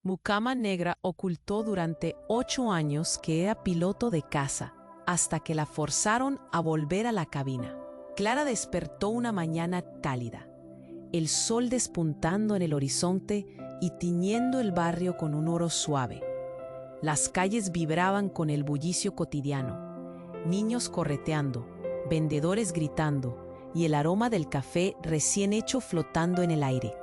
Mucama Negra ocultó durante 8 años que era piloto de caza, hasta que la forzaron a volver a la cabina. Clara despertó una mañana cálida, el sol despuntando en el horizonte y tiñendo el barrio con un oro suave. Las calles vibraban con el bullicio cotidiano, niños correteando, vendedores gritando y el aroma del café recién hecho flotando en el aire.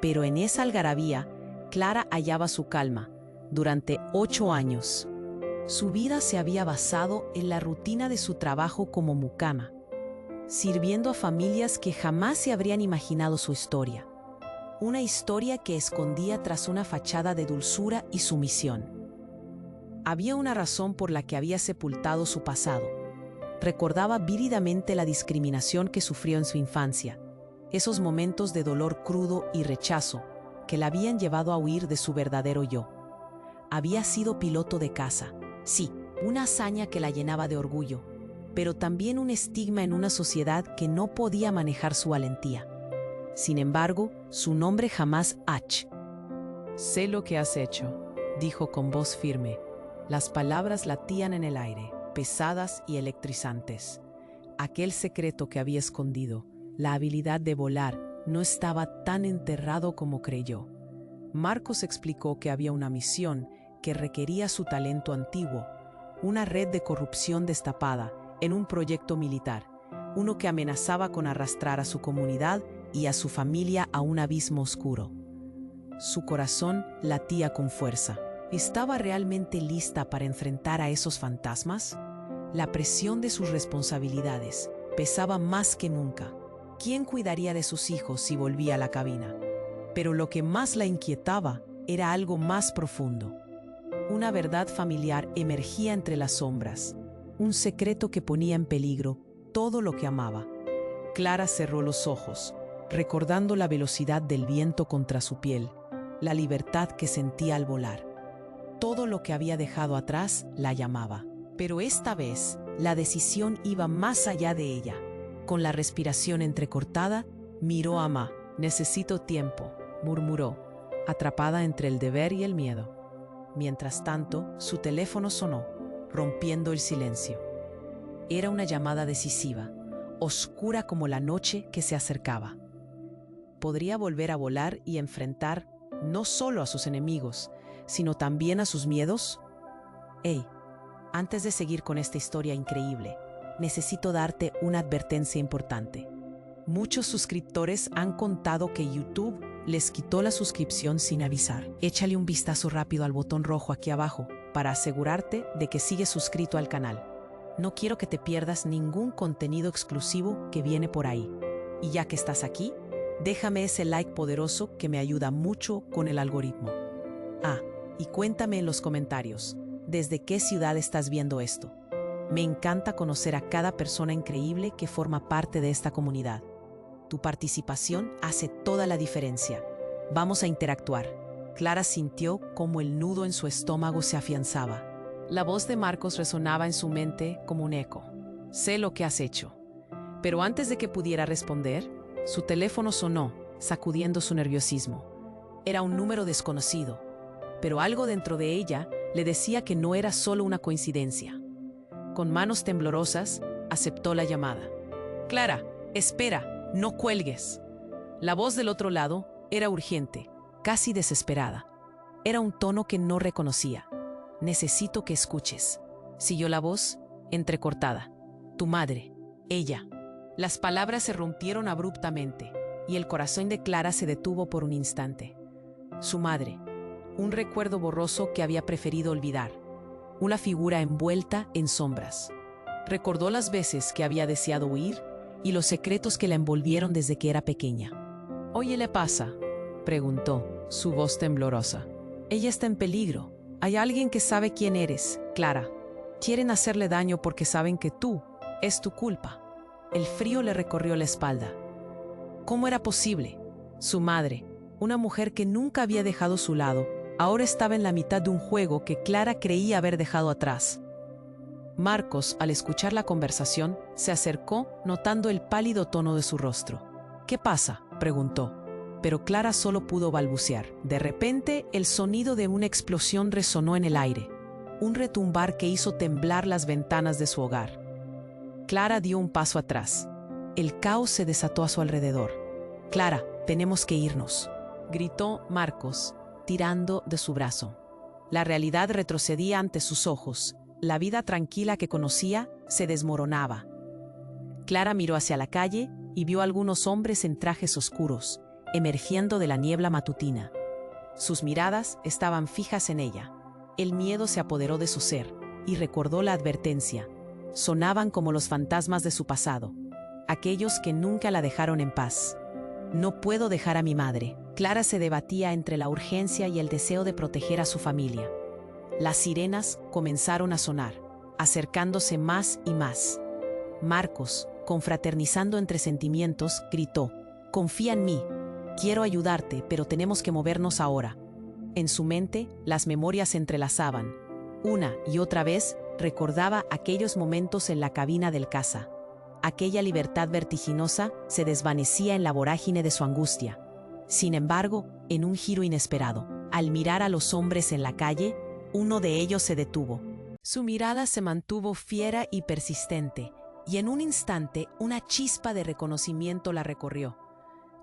Pero en esa algarabía, Clara hallaba su calma. Durante 8 años, su vida se había basado en la rutina de su trabajo como mucama, sirviendo a familias que jamás se habrían imaginado su historia. Una historia que escondía tras una fachada de dulzura y sumisión. Había una razón por la que había sepultado su pasado. Recordaba vívidamente la discriminación que sufrió en su infancia, esos momentos de dolor crudo y rechazo que la habían llevado a huir de su verdadero yo. Había sido piloto de caza, sí, una hazaña que la llenaba de orgullo, pero también un estigma en una sociedad que no podía manejar su valentía. Sin embargo, su nombre jamás H. «Sé lo que has hecho», dijo con voz firme. Las palabras latían en el aire, pesadas y electrizantes. Aquel secreto que había escondido, la habilidad de volar, no estaba tan enterrado como creyó. Marcos explicó que había una misión que requería su talento antiguo, una red de corrupción destapada en un proyecto militar, uno que amenazaba con arrastrar a su comunidad y a su familia a un abismo oscuro. Su corazón latía con fuerza. ¿Estaba realmente lista para enfrentar a esos fantasmas? La presión de sus responsabilidades pesaba más que nunca. ¿Quién cuidaría de sus hijos si volvía a la cabina? Pero lo que más la inquietaba era algo más profundo. Una verdad familiar emergía entre las sombras, un secreto que ponía en peligro todo lo que amaba. Clara cerró los ojos, recordando la velocidad del viento contra su piel, la libertad que sentía al volar. Todo lo que había dejado atrás la llamaba. Pero esta vez, la decisión iba más allá de ella. Con la respiración entrecortada, miró a Ma. «Necesito tiempo», murmuró, atrapada entre el deber y el miedo. Mientras tanto, su teléfono sonó, rompiendo el silencio. Era una llamada decisiva, oscura como la noche que se acercaba. Podría volver a volar y enfrentar no solo a sus enemigos, sino también a sus miedos. «Hey, antes de seguir con esta historia increíble, necesito darte una advertencia importante. Muchos suscriptores han contado que YouTube les quitó la suscripción sin avisar. Échale un vistazo rápido al botón rojo aquí abajo para asegurarte de que sigues suscrito al canal. No quiero que te pierdas ningún contenido exclusivo que viene por ahí. Y ya que estás aquí, déjame ese like poderoso que me ayuda mucho con el algoritmo. Ah, y cuéntame en los comentarios, ¿desde qué ciudad estás viendo esto? Me encanta conocer a cada persona increíble que forma parte de esta comunidad. Tu participación hace toda la diferencia. Vamos a interactuar. Clara sintió cómo el nudo en su estómago se afianzaba. La voz de Marcos resonaba en su mente como un eco. «Sé lo que has hecho». Pero antes de que pudiera responder, su teléfono sonó, sacudiendo su nerviosismo. Era un número desconocido, pero algo dentro de ella le decía que no era solo una coincidencia. Con manos temblorosas, aceptó la llamada. «Clara, espera, no cuelgues». La voz del otro lado era urgente, casi desesperada. Era un tono que no reconocía. «Necesito que escuches», siguió la voz, entrecortada. «Tu madre, ella». Las palabras se rompieron abruptamente, y el corazón de Clara se detuvo por un instante. Su madre, un recuerdo borroso que había preferido olvidar, una figura envuelta en sombras. Recordó las veces que había deseado huir y los secretos que la envolvieron desde que era pequeña. «Oye, ¿le pasa?», preguntó, su voz temblorosa. «Ella está en peligro. Hay alguien que sabe quién eres, Clara. Quieren hacerle daño porque saben que tú, es tu culpa». El frío le recorrió la espalda. ¿Cómo era posible? Su madre, una mujer que nunca había dejado su lado, ahora estaba en la mitad de un juego que Clara creía haber dejado atrás. Marcos, al escuchar la conversación, se acercó, notando el pálido tono de su rostro. «¿Qué pasa?», preguntó. pero Clara solo pudo balbucear. De repente, el sonido de una explosión resonó en el aire, un retumbar que hizo temblar las ventanas de su hogar. Clara dio un paso atrás. El caos se desató a su alrededor. «Clara, tenemos que irnos», gritó Marcos, tirando de su brazo. La realidad retrocedía ante sus ojos. La vida tranquila que conocía se desmoronaba. Clara miró hacia la calle y vio a algunos hombres en trajes oscuros, emergiendo de la niebla matutina. Sus miradas estaban fijas en ella. El miedo se apoderó de su ser y recordó la advertencia. Sonaban como los fantasmas de su pasado, aquellos que nunca la dejaron en paz. «No puedo dejar a mi madre». Clara se debatía entre la urgencia y el deseo de proteger a su familia. Las sirenas comenzaron a sonar, acercándose más y más. Marcos, confraternizando entre sentimientos, gritó: «Confía en mí. Quiero ayudarte, pero tenemos que movernos ahora». En su mente, las memorias se entrelazaban. Una y otra vez, recordaba aquellos momentos en la cabina del caza. Aquella libertad vertiginosa se desvanecía en la vorágine de su angustia. Sin embargo, en un giro inesperado, al mirar a los hombres en la calle, uno de ellos se detuvo. Su mirada se mantuvo fiera y persistente, y en un instante una chispa de reconocimiento la recorrió.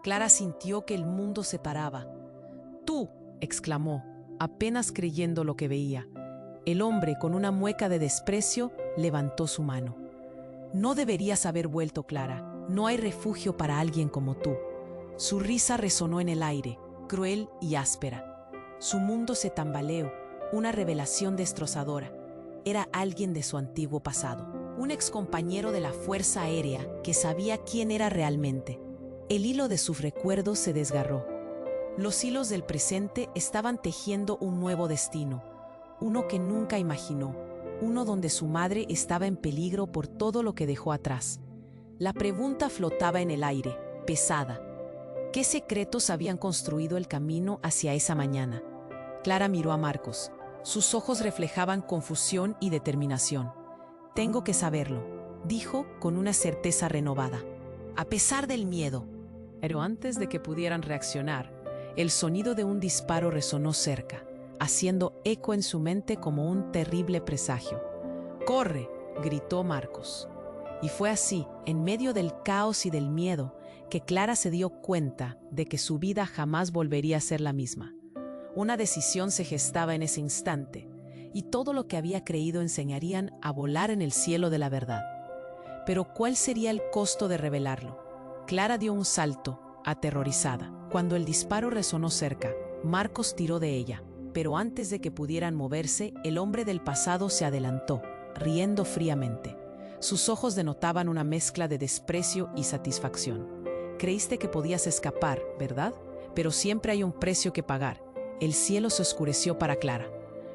Clara sintió que el mundo se paraba. «¡Tú!», exclamó, apenas creyendo lo que veía. El hombre, con una mueca de desprecio, levantó su mano. «No deberías haber vuelto, Clara. No hay refugio para alguien como tú». Su risa resonó en el aire, cruel y áspera. Su mundo se tambaleó, una revelación destrozadora. Era alguien de su antiguo pasado, un excompañero de la Fuerza Aérea que sabía quién era realmente. El hilo de sus recuerdos se desgarró. Los hilos del presente estaban tejiendo un nuevo destino, uno que nunca imaginó, uno donde su madre estaba en peligro por todo lo que dejó atrás. La pregunta flotaba en el aire, pesada. ¿Qué secretos habían construido el camino hacia esa mañana? Clara miró a Marcos. Sus ojos reflejaban confusión y determinación. «Tengo que saberlo», dijo con una certeza renovada, a pesar del miedo. Pero antes de que pudieran reaccionar, el sonido de un disparo resonó cerca, haciendo eco en su mente como un terrible presagio. «¡Corre!», gritó Marcos. Y fue así, en medio del caos y del miedo, que Clara se dio cuenta de que su vida jamás volvería a ser la misma. Una decisión se gestaba en ese instante, y todo lo que había creído enseñarían a volar en el cielo de la verdad. Pero ¿cuál sería el costo de revelarlo? Clara dio un salto, aterrorizada. Cuando el disparo resonó cerca, Marcos tiró de ella, pero antes de que pudieran moverse, el hombre del pasado se adelantó, riendo fríamente. Sus ojos denotaban una mezcla de desprecio y satisfacción. «Creíste que podías escapar, ¿verdad? Pero siempre hay un precio que pagar». El cielo se oscureció para Clara.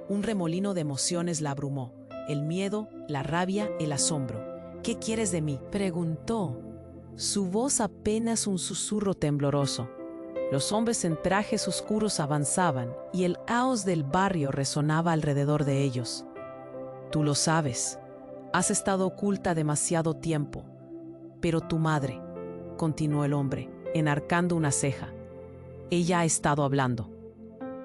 Un remolino de emociones la abrumó. El miedo, la rabia, el asombro. «¿Qué quieres de mí?», preguntó. Su voz apenas un susurro tembloroso. Los hombres en trajes oscuros avanzaban y el caos del barrio resonaba alrededor de ellos. «Tú lo sabes. Has estado oculta demasiado tiempo. Pero tu madre», continuó el hombre, enarcando una ceja. «Ella ha estado hablando».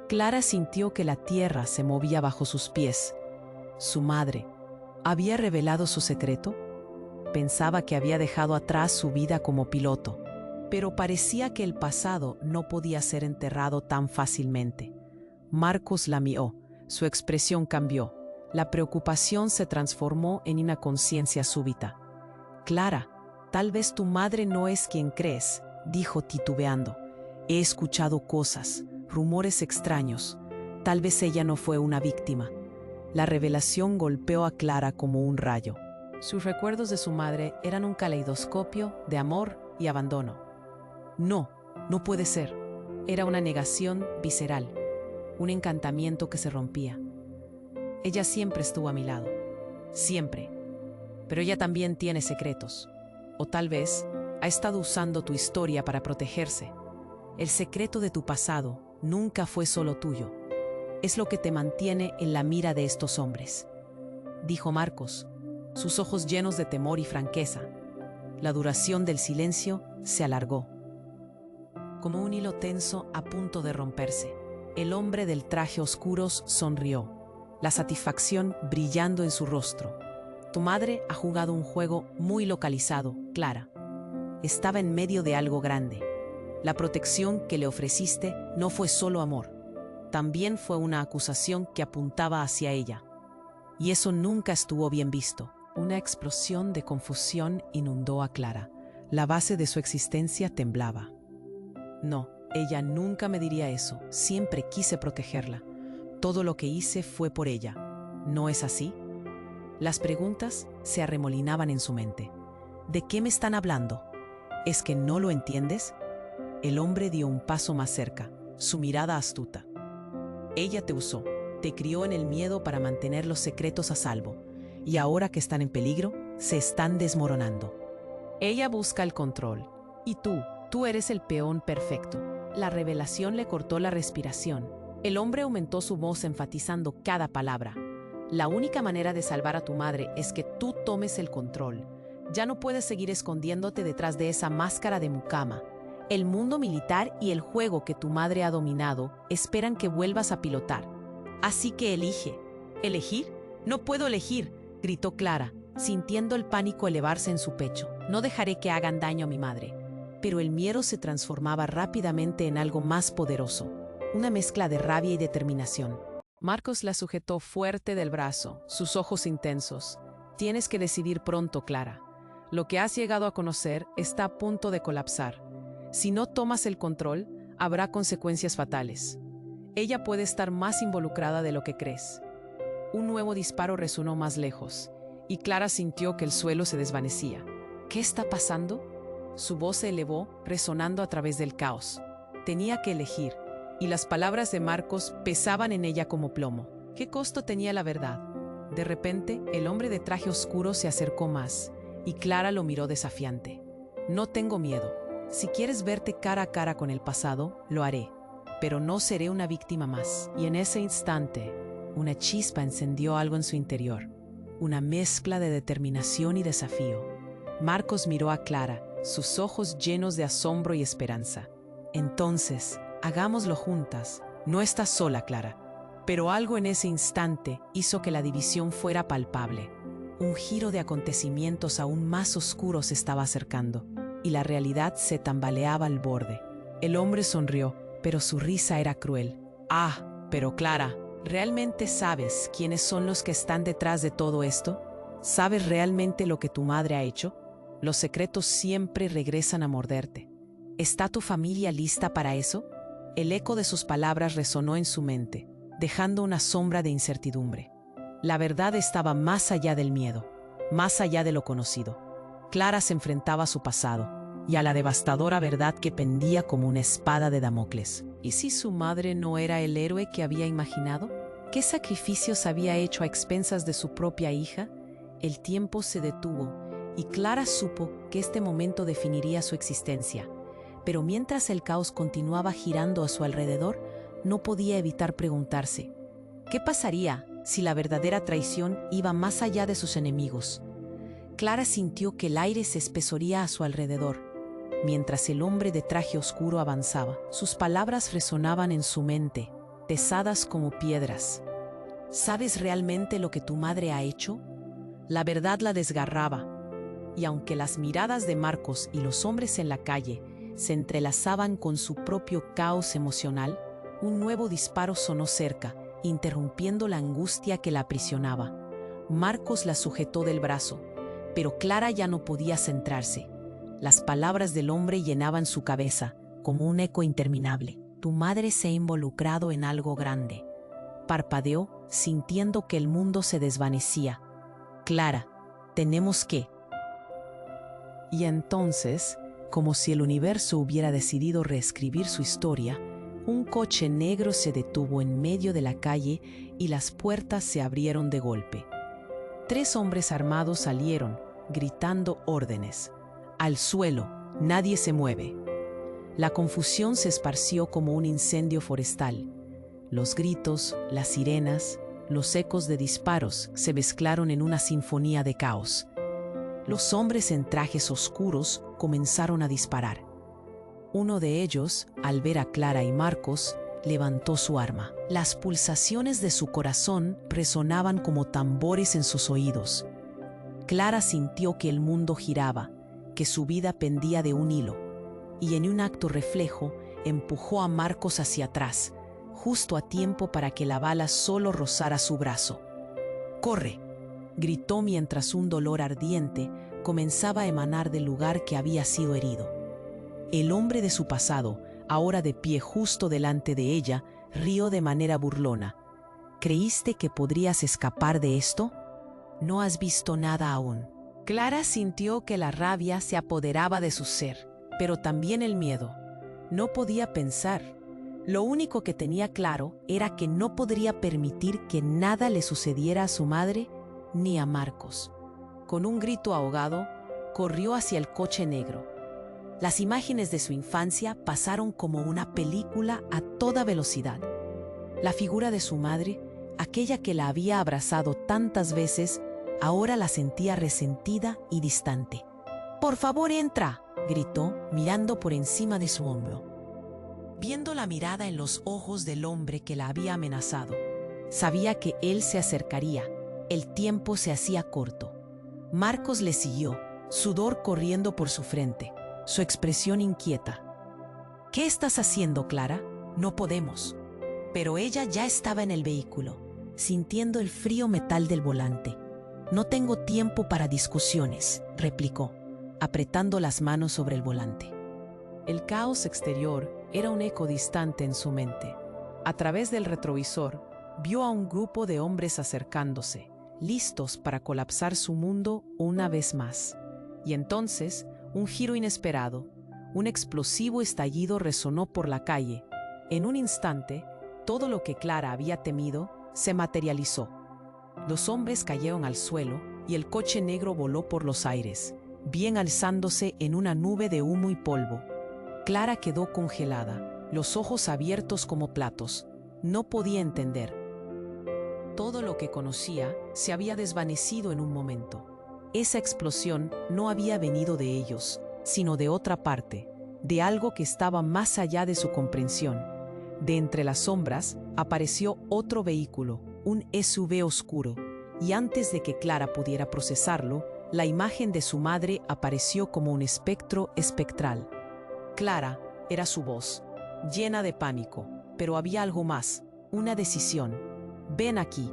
Clara sintió que la tierra se movía bajo sus pies. Su madre, ¿había revelado su secreto? Pensaba que había dejado atrás su vida como piloto, pero parecía que el pasado no podía ser enterrado tan fácilmente. Marcos la miró, su expresión cambió. La preocupación se transformó en una conciencia súbita. «Clara, tal vez tu madre no es quien crees», dijo titubeando. «He escuchado cosas, rumores extraños. Tal vez ella no fue una víctima». La revelación golpeó a Clara como un rayo. Sus recuerdos de su madre eran un caleidoscopio de amor y abandono. No puede ser. Era una negación visceral, un encantamiento que se rompía. Ella siempre estuvo a mi lado, siempre. Pero ella también tiene secretos. O tal vez ha estado usando tu historia para protegerse. El secreto de tu pasado nunca fue solo tuyo. Es lo que te mantiene en la mira de estos hombres», dijo Marcos, sus ojos llenos de temor y franqueza. La duración del silencio se alargó. como un hilo tenso a punto de romperse. El hombre del traje oscuros sonrió, la satisfacción brillando en su rostro. Tu madre ha jugado un juego muy localizado, Clara. Estaba en medio de algo grande. La protección que le ofreciste no fue solo amor, también fue una acusación que apuntaba hacia ella. Y eso nunca estuvo bien visto. Una explosión de confusión inundó a Clara. La base de su existencia temblaba. No, ella nunca me diría eso. Siempre quise protegerla. Todo lo que hice fue por ella. ¿No es así? Las preguntas se arremolinaban en su mente. ¿De qué me están hablando? ¿Es que no lo entiendes? El hombre dio un paso más cerca, su mirada astuta. Ella te usó, te crió en el miedo para mantener los secretos a salvo, y ahora que están en peligro, se están desmoronando. Ella busca el control, y tú eres el peón perfecto. La revelación le cortó la respiración. El hombre aumentó su voz enfatizando cada palabra. La única manera de salvar a tu madre es que tú tomes el control. Ya no puedes seguir escondiéndote detrás de esa máscara de mucama. El mundo militar y el juego que tu madre ha dominado esperan que vuelvas a pilotar. Así que elige. ¿Elegir? No puedo elegir, gritó Clara, sintiendo el pánico elevarse en su pecho. No dejaré que hagan daño a mi madre. Pero el miedo se transformaba rápidamente en algo más poderoso, una mezcla de rabia y determinación. Marcos la sujetó fuerte del brazo, sus ojos intensos. Tienes que decidir pronto, Clara. Lo que has llegado a conocer está a punto de colapsar. Si no tomas el control, habrá consecuencias fatales. Ella puede estar más involucrada de lo que crees. Un nuevo disparo resonó más lejos, y Clara sintió que el suelo se desvanecía. ¿Qué está pasando? Su voz se elevó, resonando a través del caos. Tenía que elegir, y las palabras de Marcos pesaban en ella como plomo. ¿Qué costo tenía la verdad? De repente, el hombre de traje oscuro se acercó más, y Clara lo miró desafiante. No tengo miedo. Si quieres verte cara a cara con el pasado, lo haré, pero no seré una víctima más. Y en ese instante, una chispa encendió algo en su interior, una mezcla de determinación y desafío. Marcos miró a Clara, sus ojos llenos de asombro y esperanza. Entonces, hagámoslo juntas. No estás sola, Clara. Pero algo en ese instante hizo que la división fuera palpable. Un giro de acontecimientos aún más oscuros se estaba acercando, y la realidad se tambaleaba al borde. El hombre sonrió, pero su risa era cruel. Ah, pero Clara, ¿realmente sabes quiénes son los que están detrás de todo esto? ¿Sabes realmente lo que tu madre ha hecho? Los secretos siempre regresan a morderte. ¿Está tu familia lista para eso? El eco de sus palabras resonó en su mente, dejando una sombra de incertidumbre. La verdad estaba más allá del miedo, más allá de lo conocido. Clara se enfrentaba a su pasado y a la devastadora verdad que pendía como una espada de Damocles. ¿Y si su madre no era el héroe que había imaginado? ¿Qué sacrificios había hecho a expensas de su propia hija? El tiempo se detuvo y Clara supo que este momento definiría su existencia. Pero mientras el caos continuaba girando a su alrededor, no podía evitar preguntarse, ¿qué pasaría si la verdadera traición iba más allá de sus enemigos? Clara sintió que el aire se espesoría a su alrededor. Mientras el hombre de traje oscuro avanzaba, sus palabras resonaban en su mente, pesadas como piedras. ¿Sabes realmente lo que tu madre ha hecho? La verdad la desgarraba, y aunque las miradas de Marcos y los hombres en la calle se entrelazaban con su propio caos emocional, un nuevo disparo sonó cerca, interrumpiendo la angustia que la aprisionaba. Marcos la sujetó del brazo, pero Clara ya no podía centrarse. Las palabras del hombre llenaban su cabeza, como un eco interminable. Tu madre se ha involucrado en algo grande. Parpadeó, sintiendo que el mundo se desvanecía. Clara, tenemos que... Y entonces, como si el universo hubiera decidido reescribir su historia, un coche negro se detuvo en medio de la calle y las puertas se abrieron de golpe. 3 hombres armados salieron, gritando órdenes. Al suelo, nadie se mueve. La confusión se esparció como un incendio forestal. Los gritos, las sirenas, los ecos de disparos se mezclaron en una sinfonía de caos. Los hombres en trajes oscuros comenzaron a disparar. Uno de ellos, al ver a Clara y Marcos, levantó su arma. Las pulsaciones de su corazón resonaban como tambores en sus oídos. Clara sintió que el mundo giraba, que su vida pendía de un hilo, y en un acto reflejo empujó a Marcos hacia atrás, justo a tiempo para que la bala solo rozara su brazo. «¡Corre!», gritó mientras un dolor ardiente comenzaba a emanar del lugar que había sido herido. El hombre de su pasado, ahora de pie justo delante de ella, rió de manera burlona. «¿Creíste que podrías escapar de esto? No has visto nada aún». Clara sintió que la rabia se apoderaba de su ser, pero también el miedo. No podía pensar. Lo único que tenía claro era que no podría permitir que nada le sucediera a su madre ni a Marcos. Con un grito ahogado, corrió hacia el coche negro. Las imágenes de su infancia pasaron como una película a toda velocidad. La figura de su madre, aquella que la había abrazado tantas veces, ahora la sentía resentida y distante. «¡Por favor, entra!», gritó, mirando por encima de su hombro. Viendo la mirada en los ojos del hombre que la había amenazado, sabía que él se acercaría. El tiempo se hacía corto. Marcos le siguió, sudor corriendo por su frente, su expresión inquieta. «¿Qué estás haciendo, Clara? No podemos». Pero ella ya estaba en el vehículo, sintiendo el frío metal del volante. «No tengo tiempo para discusiones», replicó, apretando las manos sobre el volante. El caos exterior era un eco distante en su mente. A través del retrovisor, vio a un grupo de hombres acercándose, listos para colapsar su mundo una vez más. Y entonces, un giro inesperado, un explosivo estallido resonó por la calle. En un instante, todo lo que Clara había temido se materializó. Los hombres cayeron al suelo y el coche negro voló por los aires, bien alzándose en una nube de humo y polvo. Clara quedó congelada, los ojos abiertos como platos. No podía entender. Todo lo que conocía se había desvanecido en un momento. Esa explosión no había venido de ellos, sino de otra parte, de algo que estaba más allá de su comprensión. De entre las sombras apareció otro vehículo, un SUV oscuro, y antes de que Clara pudiera procesarlo, la imagen de su madre apareció como un espectro espectral. Clara era su voz, llena de pánico, pero había algo más, una decisión. «Ven aquí».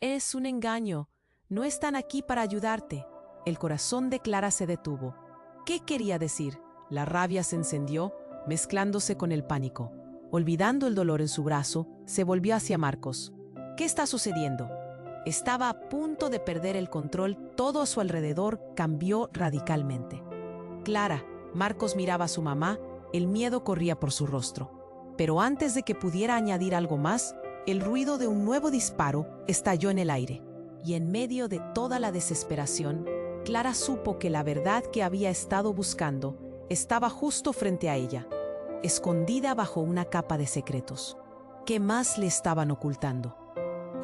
«Es un engaño. No están aquí para ayudarte». El corazón de Clara se detuvo. ¿Qué quería decir? La rabia se encendió, mezclándose con el pánico. Olvidando el dolor en su brazo, se volvió hacia Marcos. «¿Qué está sucediendo?». Estaba a punto de perder el control. Todo a su alrededor cambió radicalmente. «Clara». Marcos miraba a su mamá, el miedo corría por su rostro. Pero antes de que pudiera añadir algo más, el ruido de un nuevo disparo estalló en el aire. Y en medio de toda la desesperación, Clara supo que la verdad que había estado buscando estaba justo frente a ella, escondida bajo una capa de secretos. ¿Qué más le estaban ocultando?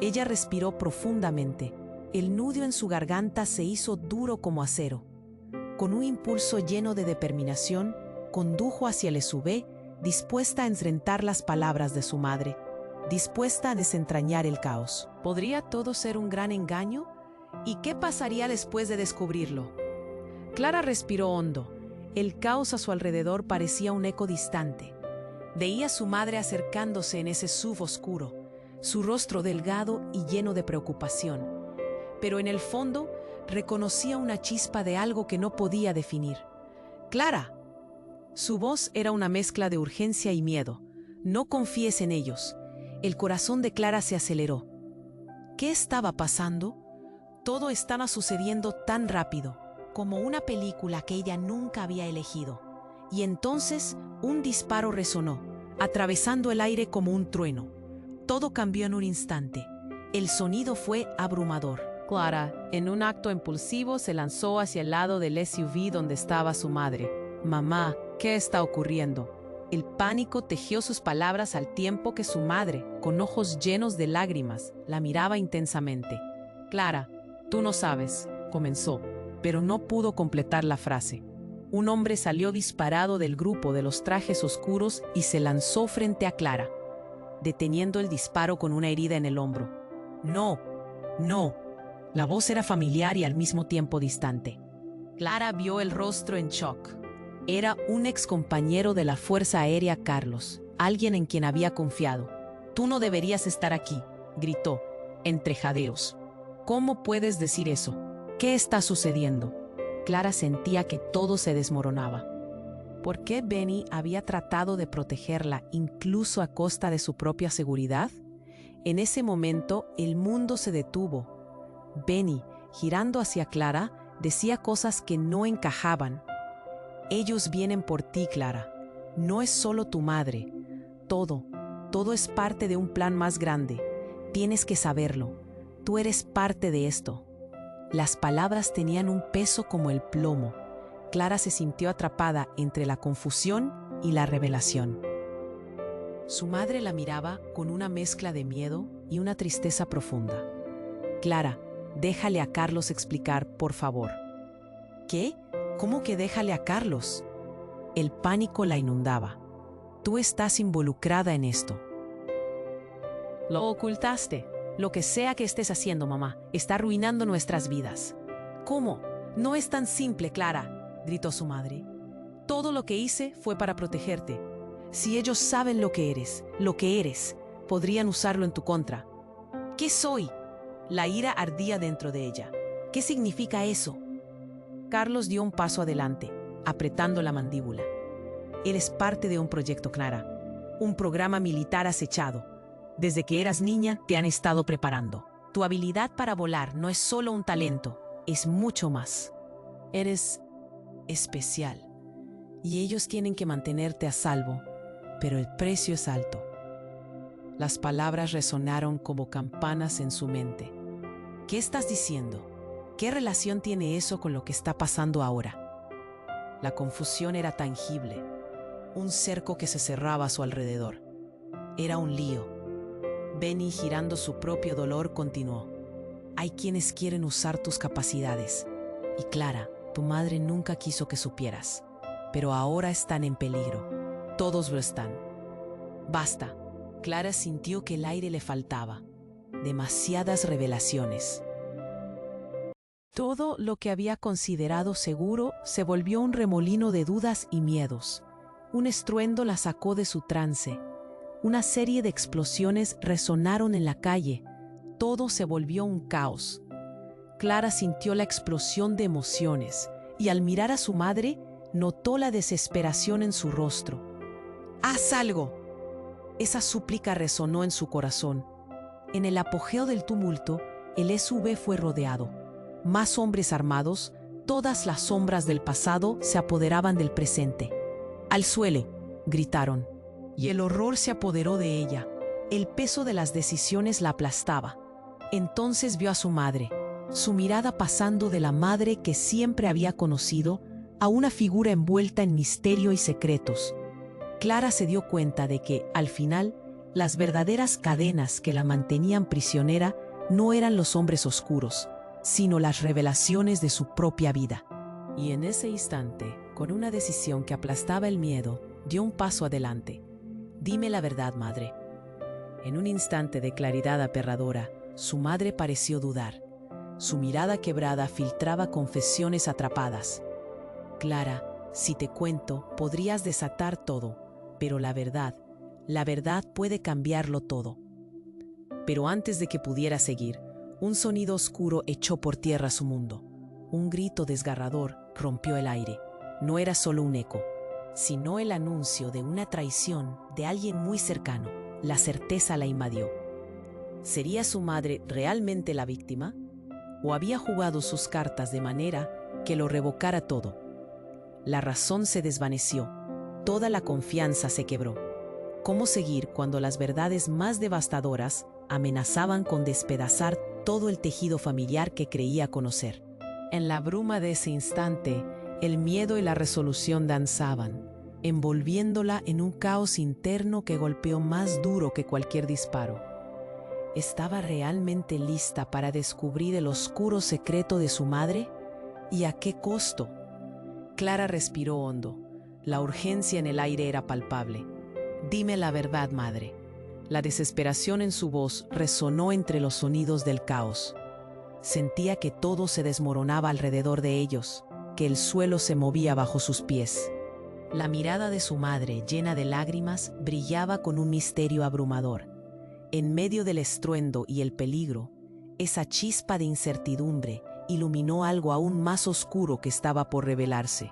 Ella respiró profundamente. El nudo en su garganta se hizo duro como acero. Con un impulso lleno de determinación, condujo hacia el SUV, dispuesta a enfrentar las palabras de su madre, dispuesta a desentrañar el caos. ¿Podría todo ser un gran engaño? ¿Y qué pasaría después de descubrirlo? Clara respiró hondo. El caos a su alrededor parecía un eco distante. Veía a su madre acercándose en ese SUV oscuro, su rostro delgado y lleno de preocupación. Pero en el fondo, reconocía una chispa de algo que no podía definir. «¡Clara!». Su voz era una mezcla de urgencia y miedo. «No confíes en ellos». El corazón de Clara se aceleró. ¿Qué estaba pasando? Todo estaba sucediendo tan rápido, como una película que ella nunca había elegido. Y entonces un disparo resonó, atravesando el aire como un trueno. Todo cambió en un instante. El sonido fue abrumador. Clara, en un acto impulsivo, se lanzó hacia el lado del SUV donde estaba su madre. «Mamá, ¿qué está ocurriendo?». El pánico tejió sus palabras al tiempo que su madre, con ojos llenos de lágrimas, la miraba intensamente. «Clara, tú no sabes», comenzó, pero no pudo completar la frase. Un hombre salió disparado del grupo de los trajes oscuros y se lanzó frente a Clara, deteniendo el disparo con una herida en el hombro. No, no. La voz era familiar y al mismo tiempo distante. Clara vio el rostro en shock. Era un excompañero de la Fuerza Aérea Carlos, alguien en quien había confiado. «Tú no deberías estar aquí», gritó, entre jadeos. «¿Cómo puedes decir eso? ¿Qué está sucediendo?» Clara sentía que todo se desmoronaba. ¿Por qué Benny había tratado de protegerla incluso a costa de su propia seguridad? En ese momento, el mundo se detuvo. Benny, girando hacia Clara, decía cosas que no encajaban. «Ellos vienen por ti, Clara. No es solo tu madre. Todo es parte de un plan más grande. Tienes que saberlo. Tú eres parte de esto». Las palabras tenían un peso como el plomo. Clara se sintió atrapada entre la confusión y la revelación. Su madre la miraba con una mezcla de miedo y una tristeza profunda. «Clara, déjale a Carlos explicar, por favor». «¿Qué? ¿Cómo que déjale a Carlos?» El pánico la inundaba. «Tú estás involucrada en esto». «Lo ocultaste. Lo que sea que estés haciendo, mamá, está arruinando nuestras vidas». «¿Cómo? No es tan simple, Clara», gritó su madre. «Todo lo que hice fue para protegerte. Si ellos saben lo que eres, podrían usarlo en tu contra». «¿Qué soy?» La ira ardía dentro de ella. «¿Qué significa eso?» Carlos dio un paso adelante, apretando la mandíbula. «Eres parte de un proyecto, Clara. Un programa militar acechado. Desde que eras niña te han estado preparando. Tu habilidad para volar no es solo un talento, es mucho más. Eres especial. Y ellos tienen que mantenerte a salvo, pero el precio es alto». Las palabras resonaron como campanas en su mente. «¿Qué estás diciendo? ¿Qué relación tiene eso con lo que está pasando ahora?» La confusión era tangible. Un cerco que se cerraba a su alrededor. Era un lío. Benny, girando su propio dolor, continuó. «Hay quienes quieren usar tus capacidades. Y Clara, tu madre nunca quiso que supieras. Pero ahora están en peligro. Todos lo están». «Basta». Clara sintió que el aire le faltaba. Demasiadas revelaciones. Todo lo que había considerado seguro se volvió un remolino de dudas y miedos. Un estruendo la sacó de su trance. Una serie de explosiones resonaron en la calle. Todo se volvió un caos. Clara sintió la explosión de emociones y al mirar a su madre, notó la desesperación en su rostro. «¡Haz algo!» Esa súplica resonó en su corazón. En el apogeo del tumulto, el SUV fue rodeado. Más hombres armados, todas las sombras del pasado se apoderaban del presente. «¡Al suelo!», gritaron. Y el horror se apoderó de ella. El peso de las decisiones la aplastaba. Entonces vio a su madre, su mirada pasando de la madre que siempre había conocido a una figura envuelta en misterio y secretos. Clara se dio cuenta de que, al final, las verdaderas cadenas que la mantenían prisionera no eran los hombres oscuros, sino las revelaciones de su propia vida. Y en ese instante, con una decisión que aplastaba el miedo, dio un paso adelante. «Dime la verdad, madre». En un instante de claridad aterradora, su madre pareció dudar. Su mirada quebrada filtraba confesiones atrapadas. «Clara, si te cuento, podrías desatar todo, pero la verdad puede cambiarlo todo». Pero antes de que pudiera seguir, un sonido oscuro echó por tierra su mundo. Un grito desgarrador rompió el aire. No era solo un eco, sino el anuncio de una traición de alguien muy cercano. La certeza la invadió. ¿Sería su madre realmente la víctima? ¿O había jugado sus cartas de manera que lo revocara todo? La razón se desvaneció. Toda la confianza se quebró. ¿Cómo seguir cuando las verdades más devastadoras amenazaban con despedazar todo el tejido familiar que creía conocer? En la bruma de ese instante, el miedo y la resolución danzaban, envolviéndola en un caos interno que golpeó más duro que cualquier disparo. ¿Estaba realmente lista para descubrir el oscuro secreto de su madre? ¿Y a qué costo? Clara respiró hondo. La urgencia en el aire era palpable. «Dime la verdad, madre». La desesperación en su voz resonó entre los sonidos del caos. Sentía que todo se desmoronaba alrededor de ellos, que el suelo se movía bajo sus pies. La mirada de su madre, llena de lágrimas, brillaba con un misterio abrumador. En medio del estruendo y el peligro, esa chispa de incertidumbre iluminó algo aún más oscuro que estaba por revelarse.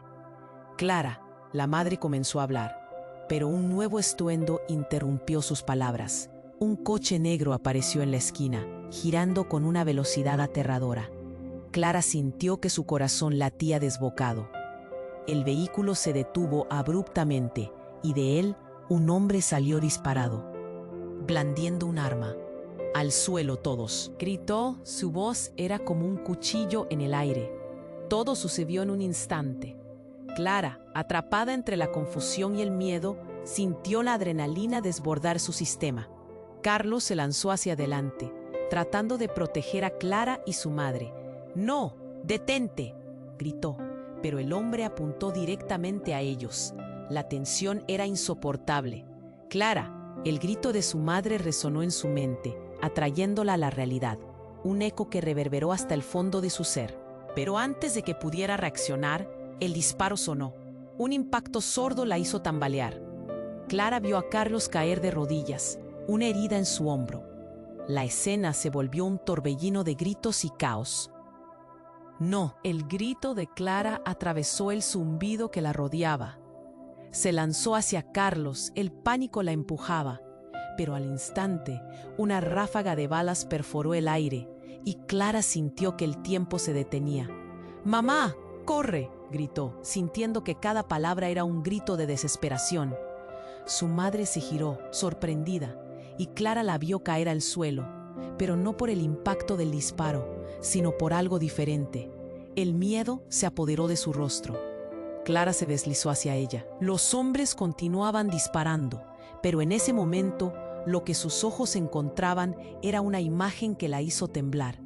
«Clara», la madre comenzó a hablar, pero un nuevo estruendo interrumpió sus palabras. Un coche negro apareció en la esquina, girando con una velocidad aterradora. Clara sintió que su corazón latía desbocado. El vehículo se detuvo abruptamente y de él un hombre salió disparado, blandiendo un arma. «Al suelo todos», gritó, su voz era como un cuchillo en el aire. Todo sucedió en un instante. Clara, atrapada entre la confusión y el miedo, sintió la adrenalina desbordar su sistema. Carlos se lanzó hacia adelante, tratando de proteger a Clara y su madre. «¡No! ¡Detente!», gritó, pero el hombre apuntó directamente a ellos. La tensión era insoportable. «Clara», el grito de su madre resonó en su mente, atrayéndola a la realidad, un eco que reverberó hasta el fondo de su ser. Pero antes de que pudiera reaccionar, el disparo sonó. Un impacto sordo la hizo tambalear. Clara vio a Carlos caer de rodillas, una herida en su hombro. La escena se volvió un torbellino de gritos y caos. «No», el grito de Clara atravesó el zumbido que la rodeaba. Se lanzó hacia Carlos, el pánico la empujaba, pero al instante una ráfaga de balas perforó el aire y Clara sintió que el tiempo se detenía. «¡Mamá, corre!», gritó, sintiendo que cada palabra era un grito de desesperación. Su madre se giró, sorprendida, y Clara la vio caer al suelo, pero no por el impacto del disparo, sino por algo diferente. El miedo se apoderó de su rostro. Clara se deslizó hacia ella. Los hombres continuaban disparando, pero en ese momento lo que sus ojos encontraban era una imagen que la hizo temblar.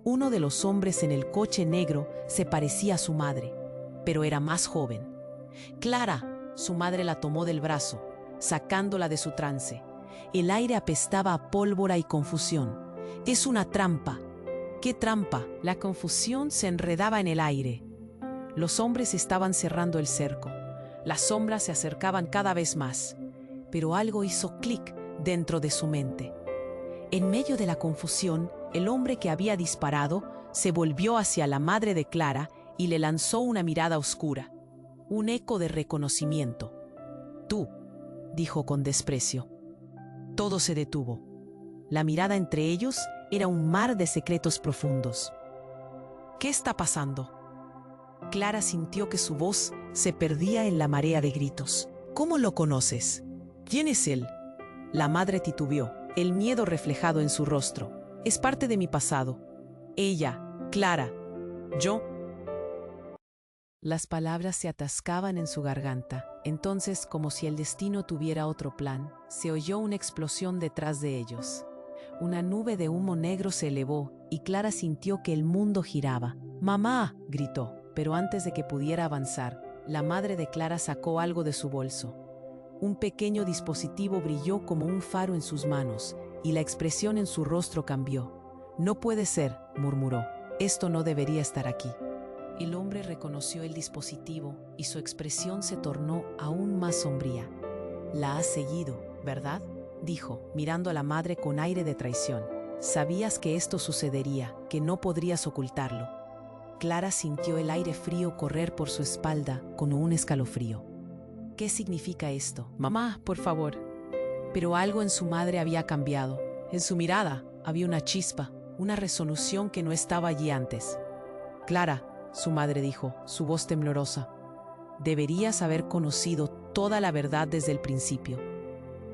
Uno de los hombres en el coche negro se parecía a su madre, pero era más joven. «Clara», su madre la tomó del brazo, sacándola de su trance. El aire apestaba a pólvora y confusión. «Es una trampa». «¿Qué trampa?». La confusión se enredaba en el aire. Los hombres estaban cerrando el cerco. Las sombras se acercaban cada vez más. Pero algo hizo clic dentro de su mente. En medio de la confusión, el hombre que había disparado se volvió hacia la madre de Clara y le lanzó una mirada oscura. Un eco de reconocimiento. «Tú», dijo con desprecio. Todo se detuvo. La mirada entre ellos era un mar de secretos profundos. «¿Qué está pasando?». Clara sintió que su voz se perdía en la marea de gritos. «¿Cómo lo conoces? ¿Quién es él?». La madre titubeó, el miedo reflejado en su rostro. «Es parte de mi pasado. Ella, Clara, yo». Las palabras se atascaban en su garganta. Entonces, como si el destino tuviera otro plan, se oyó una explosión detrás de ellos. Una nube de humo negro se elevó y Clara sintió que el mundo giraba. «¡Mamá!», gritó, pero antes de que pudiera avanzar, la madre de Clara sacó algo de su bolso. Un pequeño dispositivo brilló como un faro en sus manos y la expresión en su rostro cambió. «No puede ser», murmuró. «Esto no debería estar aquí». El hombre reconoció el dispositivo y su expresión se tornó aún más sombría. «La has seguido, ¿verdad?», dijo, mirando a la madre con aire de traición. «Sabías que esto sucedería, que no podrías ocultarlo». Clara sintió el aire frío correr por su espalda con un escalofrío. «¿Qué significa esto? Mamá, por favor». Pero algo en su madre había cambiado. En su mirada había una chispa, una resolución que no estaba allí antes. «Clara», su madre dijo, su voz temblorosa, «deberías haber conocido toda la verdad desde el principio.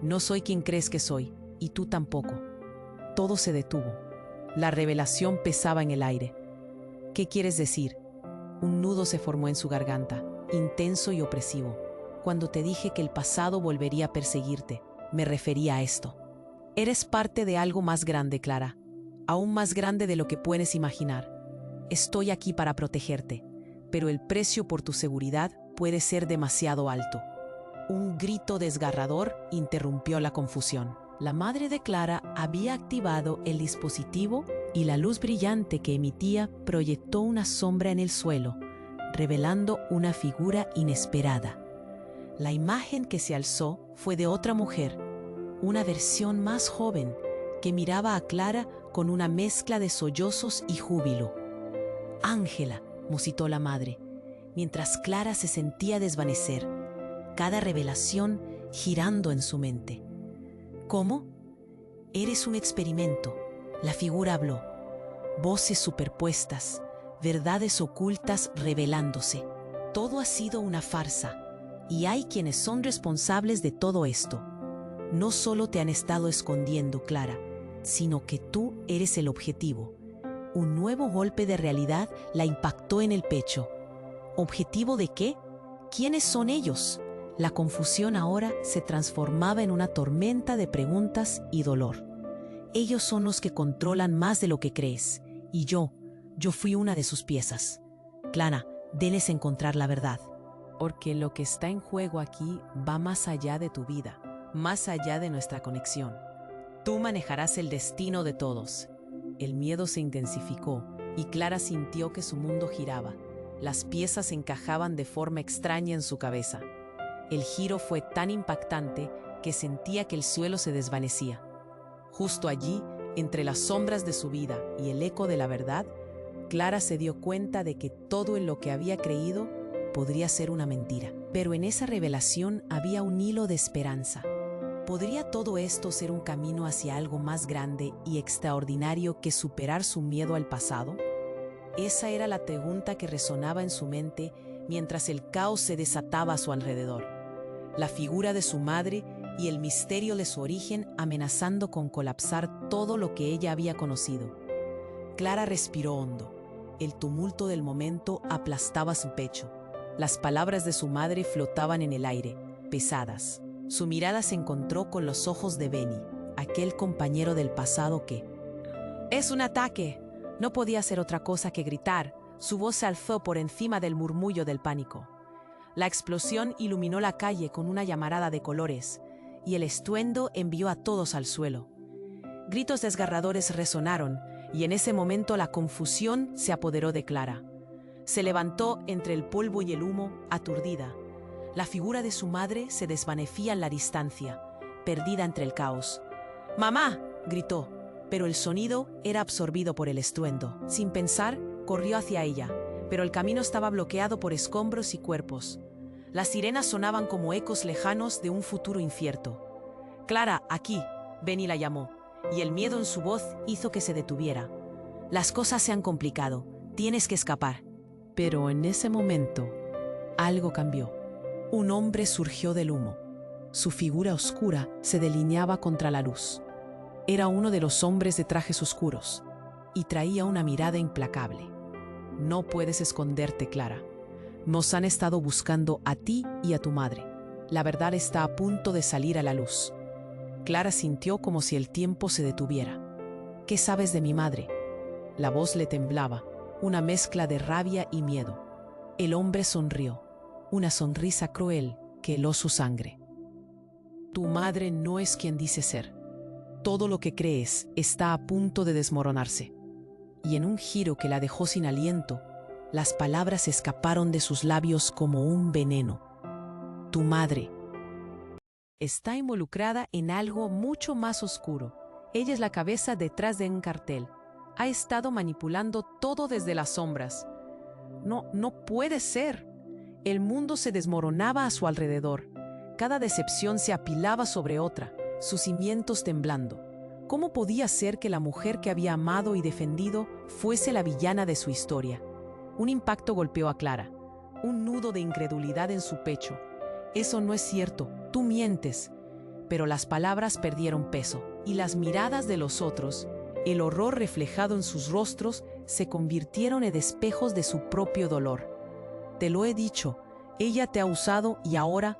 No soy quien crees que soy, y tú tampoco». Todo se detuvo. La revelación pesaba en el aire. «¿Qué quieres decir?». Un nudo se formó en su garganta, intenso y opresivo. «Cuando te dije que el pasado volvería a perseguirte, me refería a esto. Eres parte de algo más grande, Clara, aún más grande de lo que puedes imaginar. Estoy aquí para protegerte, pero el precio por tu seguridad puede ser demasiado alto. Un grito desgarrador interrumpió la confusión. La madre de Clara había activado el dispositivo y la luz brillante que emitía proyectó una sombra en el suelo, revelando una figura inesperada. La imagen que se alzó fue de otra mujer, una versión más joven, que miraba a Clara con una mezcla de sollozos y júbilo. «Ángela», musitó la madre, mientras Clara se sentía desvanecer, cada revelación girando en su mente. «¿Cómo? Eres un experimento», la figura habló. Voces superpuestas, verdades ocultas revelándose. Todo ha sido una farsa, y hay quienes son responsables de todo esto. No solo te han estado escondiendo, Clara, sino que tú eres el objetivo. Un nuevo golpe de realidad la impactó en el pecho. ¿Objetivo de qué? ¿Quiénes son ellos? La confusión ahora se transformaba en una tormenta de preguntas y dolor. Ellos son los que controlan más de lo que crees, y yo fui una de sus piezas. Clara, debes encontrar la verdad. Porque lo que está en juego aquí va más allá de tu vida, más allá de nuestra conexión. Tú manejarás el destino de todos. El miedo se intensificó y Clara sintió que su mundo giraba. Las piezas encajaban de forma extraña en su cabeza. El giro fue tan impactante que sentía que el suelo se desvanecía. Justo allí, entre las sombras de su vida y el eco de la verdad, Clara se dio cuenta de que todo en lo que había creído podría ser una mentira. Pero en esa revelación había un hilo de esperanza. ¿Podría todo esto ser un camino hacia algo más grande y extraordinario que superar su miedo al pasado? Esa era la pregunta que resonaba en su mente mientras el caos se desataba a su alrededor. La figura de su madre y el misterio de su origen amenazando con colapsar todo lo que ella había conocido. Clara respiró hondo. El tumulto del momento aplastaba su pecho. Las palabras de su madre flotaban en el aire, pesadas. Su mirada se encontró con los ojos de Benny, aquel compañero del pasado que... «Es un ataque». No podía hacer otra cosa que gritar. Su voz se alzó por encima del murmullo del pánico. La explosión iluminó la calle con una llamarada de colores, y el estruendo envió a todos al suelo. Gritos desgarradores resonaron, y en ese momento la confusión se apoderó de Clara. Se levantó entre el polvo y el humo, aturdida. La figura de su madre se desvanecía en la distancia, perdida entre el caos. «¡Mamá!», gritó, pero el sonido era absorbido por el estruendo. Sin pensar, corrió hacia ella, pero el camino estaba bloqueado por escombros y cuerpos. Las sirenas sonaban como ecos lejanos de un futuro incierto. «Clara, aquí», Benny la llamó, y el miedo en su voz hizo que se detuviera. «Las cosas se han complicado, tienes que escapar». Pero en ese momento, algo cambió. Un hombre surgió del humo. Su figura oscura se delineaba contra la luz. Era uno de los hombres de trajes oscuros, y traía una mirada implacable. «No puedes esconderte, Clara. Nos han estado buscando a ti y a tu madre. La verdad está a punto de salir a la luz». Clara sintió como si el tiempo se detuviera. «¿Qué sabes de mi madre?». La voz le temblaba, una mezcla de rabia y miedo. El hombre sonrió, una sonrisa cruel que heló su sangre. «Tu madre no es quien dice ser. Todo lo que crees está a punto de desmoronarse». Y en un giro que la dejó sin aliento, las palabras escaparon de sus labios como un veneno. «Tu madre está involucrada en algo mucho más oscuro. Ella es la cabeza detrás de un cartel. Ha estado manipulando todo desde las sombras». No puede ser. El mundo se desmoronaba a su alrededor. Cada decepción se apilaba sobre otra, sus cimientos temblando. ¿Cómo podía ser que la mujer que había amado y defendido fuese la villana de su historia? Un impacto golpeó a Clara, un nudo de incredulidad en su pecho. «Eso no es cierto, tú mientes». Pero las palabras perdieron peso, y las miradas de los otros, el horror reflejado en sus rostros, se convirtieron en espejos de su propio dolor. «Te lo he dicho, ella te ha usado y ahora...».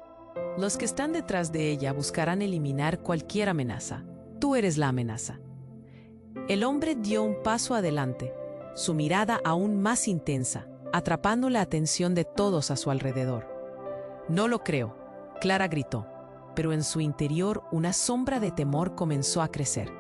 «Los que están detrás de ella buscarán eliminar cualquier amenaza. Tú eres la amenaza». El hombre dio un paso adelante, su mirada aún más intensa, atrapando la atención de todos a su alrededor. «No lo creo», Clara gritó, pero en su interior una sombra de temor comenzó a crecer.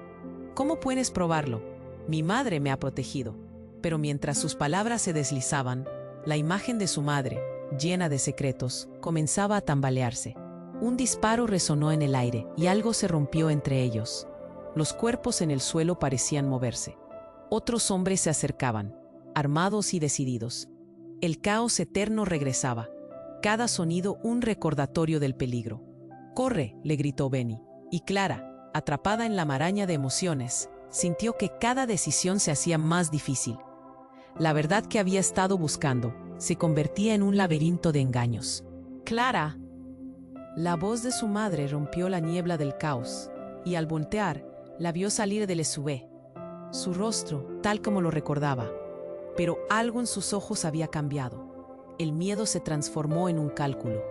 «¿Cómo puedes probarlo? Mi madre me ha protegido». Pero mientras sus palabras se deslizaban, la imagen de su madre, llena de secretos, comenzaba a tambalearse. Un disparo resonó en el aire y algo se rompió entre ellos. Los cuerpos en el suelo parecían moverse. Otros hombres se acercaban, armados y decididos. El caos eterno regresaba, cada sonido un recordatorio del peligro. «¡Corre!», le gritó Benny, y Clara, atrapada en la maraña de emociones, sintió que cada decisión se hacía más difícil. La verdad que había estado buscando se convertía en un laberinto de engaños. «¡Clara!». La voz de su madre rompió la niebla del caos, y al voltear, la vio salir del SUV. Su rostro, tal como lo recordaba, pero algo en sus ojos había cambiado. El miedo se transformó en un cálculo.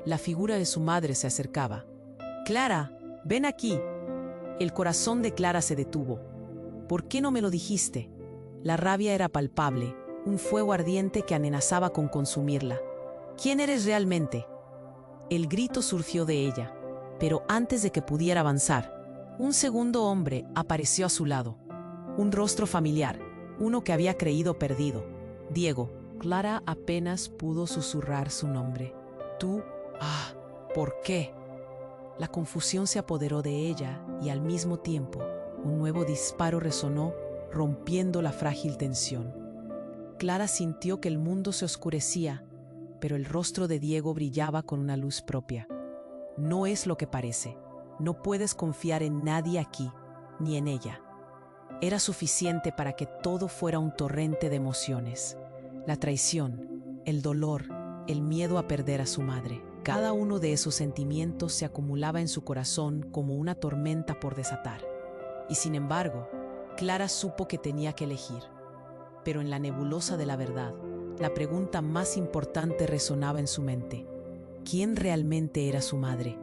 La figura de su madre se acercaba. «Clara, ven aquí». El corazón de Clara se detuvo. «¿Por qué no me lo dijiste?». La rabia era palpable, un fuego ardiente que amenazaba con consumirla. «¿Quién eres realmente?». El grito surgió de ella, pero antes de que pudiera avanzar, un segundo hombre apareció a su lado. Un rostro familiar, uno que había creído perdido. «Diego». Clara apenas pudo susurrar su nombre. «Tú, ¿por qué?». La confusión se apoderó de ella y al mismo tiempo un nuevo disparo resonó, rompiendo la frágil tensión. Clara sintió que el mundo se oscurecía, pero el rostro de Diego brillaba con una luz propia. «No es lo que parece. No puedes confiar en nadie aquí, ni en ella». Era suficiente para que todo fuera un torrente de emociones. La traición, el dolor, el miedo a perder a su madre. Cada uno de esos sentimientos se acumulaba en su corazón como una tormenta por desatar. Y sin embargo, Clara supo que tenía que elegir. Pero en la nebulosa de la verdad, la pregunta más importante resonaba en su mente. ¿Quién realmente era su madre?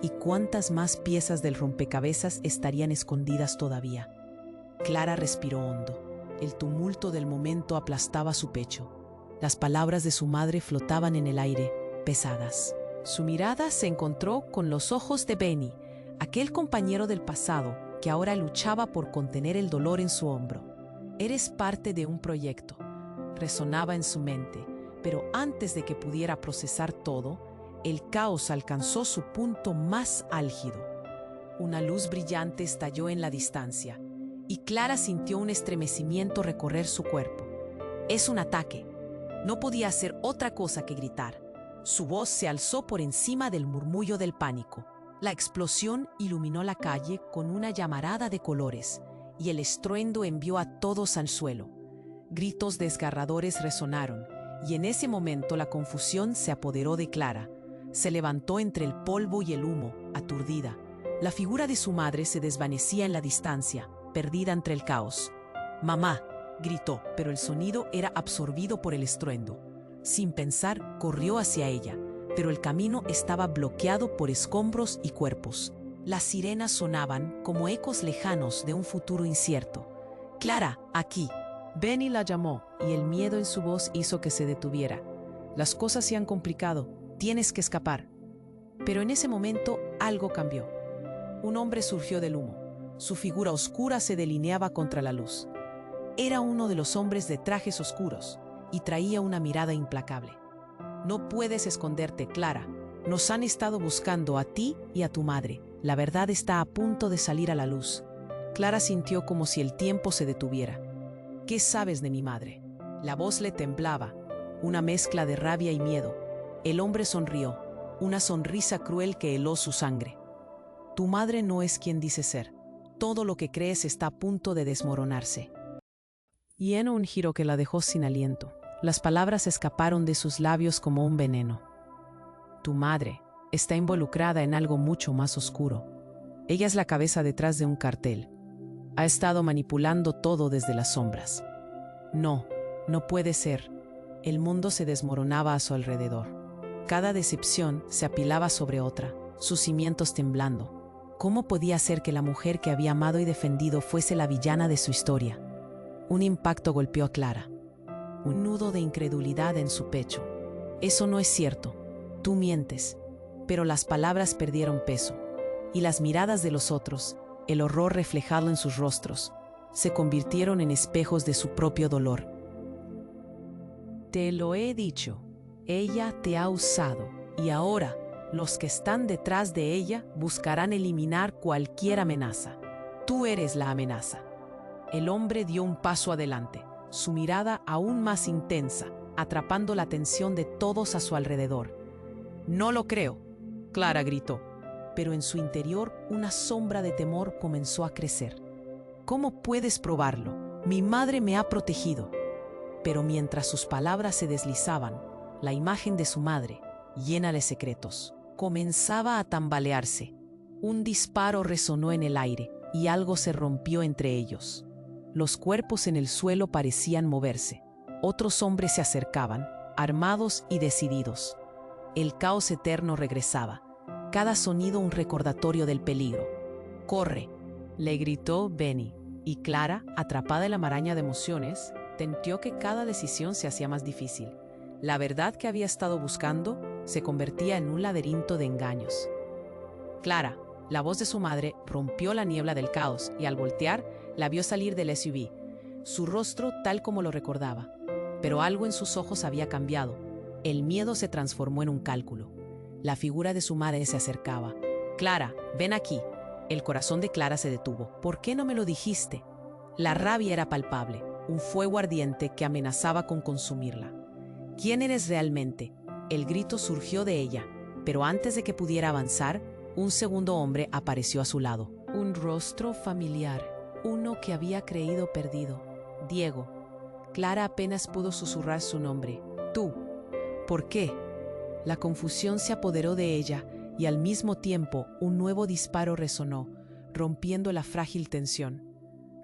¿Y cuántas más piezas del rompecabezas estarían escondidas todavía? Clara respiró hondo. El tumulto del momento aplastaba su pecho. Las palabras de su madre flotaban en el aire, pesadas. Su mirada se encontró con los ojos de Benny, aquel compañero del pasado que ahora luchaba por contener el dolor en su hombro. «Eres parte de un proyecto», resonaba en su mente, pero antes de que pudiera procesar todo, el caos alcanzó su punto más álgido. Una luz brillante estalló en la distancia, y Clara sintió un estremecimiento recorrer su cuerpo. «Es un ataque». No podía hacer otra cosa que gritar. Su voz se alzó por encima del murmullo del pánico. La explosión iluminó la calle con una llamarada de colores, y el estruendo envió a todos al suelo. Gritos desgarradores resonaron, y en ese momento la confusión se apoderó de Clara. Se levantó entre el polvo y el humo, aturdida. La figura de su madre se desvanecía en la distancia, perdida entre el caos. «Mamá», gritó, pero el sonido era absorbido por el estruendo. Sin pensar, corrió hacia ella, pero el camino estaba bloqueado por escombros y cuerpos. Las sirenas sonaban como ecos lejanos de un futuro incierto. «Clara, aquí». Benny la llamó, y el miedo en su voz hizo que se detuviera. «Las cosas se han complicado. Tienes que escapar». Pero en ese momento algo cambió. Un hombre surgió del humo. Su figura oscura se delineaba contra la luz. Era uno de los hombres de trajes oscuros, y traía una mirada implacable. «No puedes esconderte, Clara. Nos han estado buscando a ti y a tu madre. La verdad está a punto de salir a la luz». Clara sintió como si el tiempo se detuviera. «¿Qué sabes de mi madre?». La voz le temblaba, una mezcla de rabia y miedo. El hombre sonrió, una sonrisa cruel que heló su sangre. «Tu madre no es quien dice ser. Todo lo que crees está a punto de desmoronarse». Y en un giro que la dejó sin aliento, las palabras escaparon de sus labios como un veneno. «Tu madre está involucrada en algo mucho más oscuro. Ella es la cabeza detrás de un cartel. Ha estado manipulando todo desde las sombras». No, no puede ser. El mundo se desmoronaba a su alrededor. Cada decepción se apilaba sobre otra, sus cimientos temblando. ¿Cómo podía ser que la mujer que había amado y defendido fuese la villana de su historia? Un impacto golpeó a Clara. un nudo de incredulidad en su pecho. Eso no es cierto. Tú mientes. Pero las palabras perdieron peso, y las miradas de los otros, el horror reflejado en sus rostros, se convirtieron en espejos de su propio dolor. Te lo he dicho, ella te ha usado, y ahora los que están detrás de ella buscarán eliminar cualquier amenaza. Tú eres la amenaza. El hombre dio un paso adelante, su mirada aún más intensa, atrapando la atención de todos a su alrededor. «No lo creo», Clara gritó, pero en su interior una sombra de temor comenzó a crecer. «¿Cómo puedes probarlo? Mi madre me ha protegido». Pero mientras sus palabras se deslizaban, la imagen de su madre, llena de secretos, comenzaba a tambalearse. Un disparo resonó en el aire y algo se rompió entre ellos. Los cuerpos en el suelo parecían moverse. Otros hombres se acercaban, armados y decididos. El caos eterno regresaba, cada sonido un recordatorio del peligro. «¡Corre!», le gritó Benny, y Clara, atrapada en la maraña de emociones, sintió que cada decisión se hacía más difícil. La verdad que había estado buscando se convertía en un laberinto de engaños. Clara, la voz de su madre, rompió la niebla del caos y al voltear, la vio salir del SUV. Su rostro tal como lo recordaba, pero algo en sus ojos había cambiado. El miedo se transformó en un cálculo. La figura de su madre se acercaba. «Clara, ven aquí». El corazón de Clara se detuvo. «¿Por qué no me lo dijiste?». La rabia era palpable, un fuego ardiente que amenazaba con consumirla. «¿Quién eres realmente?». El grito surgió de ella, pero antes de que pudiera avanzar, un segundo hombre apareció a su lado. Un rostro familiar, uno que había creído perdido. «Diego». Clara apenas pudo susurrar su nombre. «¿Tú? ¿Por qué?». La confusión se apoderó de ella y al mismo tiempo un nuevo disparo resonó, rompiendo la frágil tensión.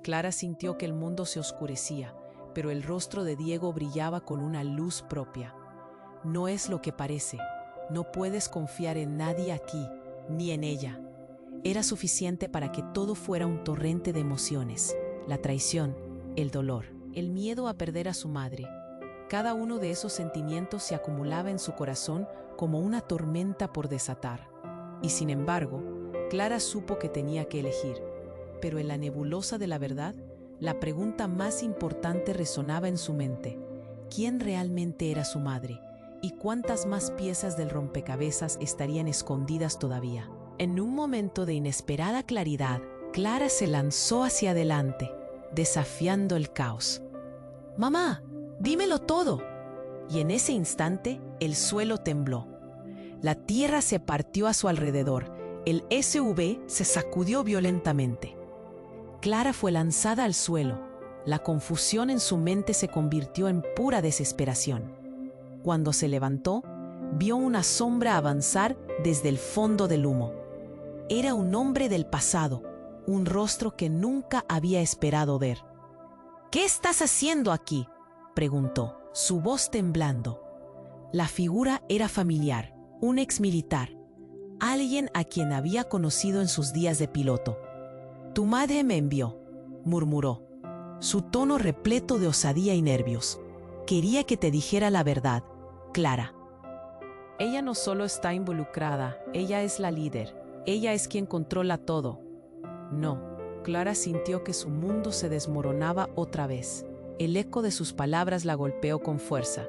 Clara sintió que el mundo se oscurecía, pero el rostro de Diego brillaba con una luz propia. «No es lo que parece. No puedes confiar en nadie aquí, ni en ella». Era suficiente para que todo fuera un torrente de emociones: la traición, el dolor, el miedo a perder a su madre. Cada uno de esos sentimientos se acumulaba en su corazón como una tormenta por desatar. Y sin embargo, Clara supo que tenía que elegir. Pero en la nebulosa de la verdad, la pregunta más importante resonaba en su mente: ¿quién realmente era su madre? ¿Y cuántas más piezas del rompecabezas estarían escondidas todavía? En un momento de inesperada claridad, Clara se lanzó hacia adelante, desafiando el caos. «¡Mamá! ¡Dímelo todo!». Y en ese instante, el suelo tembló. La tierra se partió a su alrededor. El SUV se sacudió violentamente. Clara fue lanzada al suelo. La confusión en su mente se convirtió en pura desesperación. Cuando se levantó, vio una sombra avanzar desde el fondo del humo. Era un hombre del pasado, un rostro que nunca había esperado ver. «¿Qué estás haciendo aquí?», preguntó, su voz temblando. La figura era familiar, un exmilitar, alguien a quien había conocido en sus días de piloto. «Tu madre me envió», murmuró, su tono repleto de osadía y nervios. «Quería que te dijera la verdad, Clara». «Ella no solo está involucrada, ella es la líder. Ella es quien controla todo». No, Clara sintió que su mundo se desmoronaba otra vez. El eco de sus palabras la golpeó con fuerza.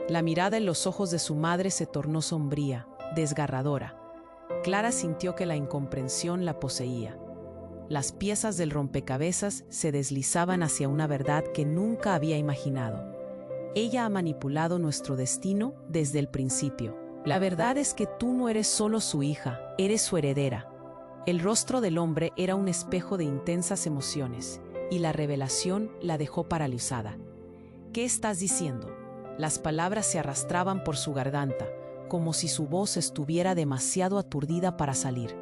La mirada en los ojos de su madre se tornó sombría, desgarradora. Clara sintió que la incomprensión la poseía. Las piezas del rompecabezas se deslizaban hacia una verdad que nunca había imaginado. Ella ha manipulado nuestro destino desde el principio. La verdad es que tú no eres solo su hija, eres su heredera. El rostro del hombre era un espejo de intensas emociones, y la revelación la dejó paralizada. «¿Qué estás diciendo?». Las palabras se arrastraban por su garganta, como si su voz estuviera demasiado aturdida para salir.